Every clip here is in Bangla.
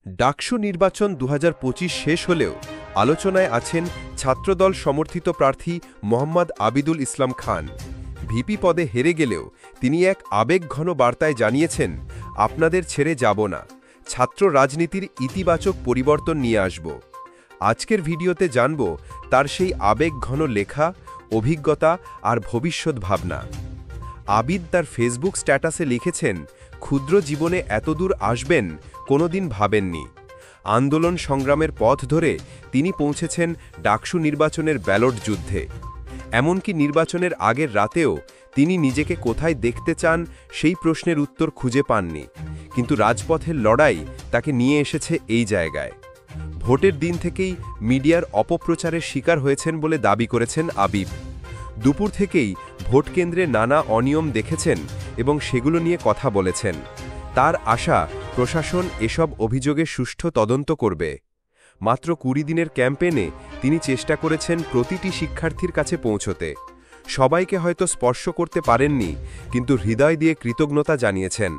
ডাকসু নির্বাচন ২০২৫ শেষ হলেও আলোচনায় আছেন ছাত্রদল সমর্থিত প্রার্থী মোহাম্মদ আবিদুল ইসলাম খান। ভিপি পদে হেরে গেলেও তিনি এক আবেগঘন বার্তায় জানিয়েছেন, আপনাদের ছেড়ে যাব না, ছাত্র রাজনীতির ইতিবাচক পরিবর্তন নিয়ে আসব। আজকের ভিডিওতে জানব তার সেই আবেগঘন লেখা, অভিজ্ঞতা আর ভবিষ্যৎ ভাবনা। আবিদ তার ফেসবুক স্ট্যাটাসে লিখেছেন, ক্ষুদ্র জীবনে এতদূর আসবেন কোনোদিন ভাবেননি। আন্দোলন সংগ্রামের পথ ধরে তিনি পৌঁছেছেন ডাকসু নির্বাচনের ব্যালট যুদ্ধে। এমনকি নির্বাচনের আগের রাতেও তিনি নিজেকে কোথায় দেখতে চান সেই প্রশ্নের উত্তর খুঁজে পাননি, কিন্তু রাজপথের লড়াই তাকে নিয়ে এসেছে এই জায়গায়। ভোটের দিন থেকেই মিডিয়ার অপপ্রচারের শিকার হয়েছেন বলে দাবি করেছেন আবিদ। দুপুর থেকেই ভোট কেন্দ্রে নানা অনিয়ম দেখেছেন এবং সেগুলো নিয়ে কথা বলেছেন। তার আশা, প্রশাসন এসব অভিযোগে সুষ্ঠু তদন্ত করবে। মাত্র ২০ দিনের ক্যাম্পেইনে তিনি চেষ্টা করেছেন প্রতিটি শিক্ষার্থীর কাছে পৌঁছতে। সবাইকে হয়তো স্পর্শ করতে পারেননি, কিন্তু হৃদয় দিয়ে কৃতজ্ঞতা জানিয়েছেন।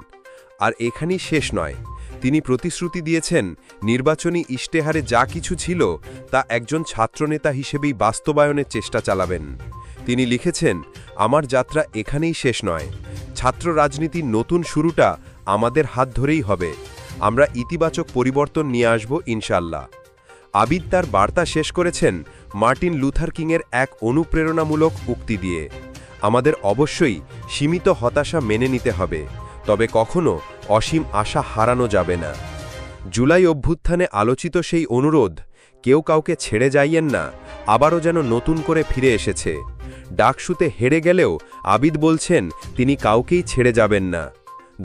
আর এখানেই শেষ নয়, তিনি প্রতিশ্রুতি দিয়েছেন নির্বাচনী ইশতেহারে যা কিছু ছিল তা একজন ছাত্রনেতা হিসেবেই বাস্তবায়নের চেষ্টা চালাবেন। তিনি লিখেছেন, আমার যাত্রা এখানেই শেষ নয়, ছাত্র রাজনীতির নতুন শুরুটা আমাদের হাত ধরেই হবে। আমরা ইতিবাচক পরিবর্তন নিয়ে আসব ইনশাল্লাহ। আবিদ তার বার্তা শেষ করেছেন মার্টিন লুথার কিংয়ের এক অনুপ্রেরণামূলক উক্তি দিয়ে, আমাদের অবশ্যই সীমিত হতাশা মেনে নিতে হবে, তবে কখনো অসীম আশা হারানো যাবে না। জুলাই অভ্যুত্থানে আলোচিত সেই অনুরোধ, কেউ কাউকে ছেড়ে যাইয়েন না, আবারও যেন নতুন করে ফিরে এসেছে। ডাকসুতে হেরে গেলেও আবিদ বলছেন তিনি কাউকেই ছেড়ে যাবেন না।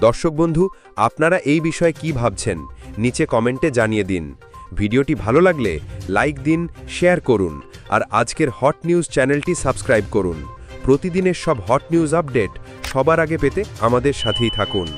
দর্শক বন্ধু, আপনারা এই বিষয়ে কি ভাবছেন নিচে কমেন্টে জানিয়ে দিন। ভিডিওটি ভালো লাগলে লাইক দিন, শেয়ার করুন, আর আজকের হট নিউজ চ্যানেলটি সাবস্ক্রাইব করুন। প্রতিদিনের সব হট নিউজ আপডেট সবার আগে পেতে আমাদের সাথেই থাকুন।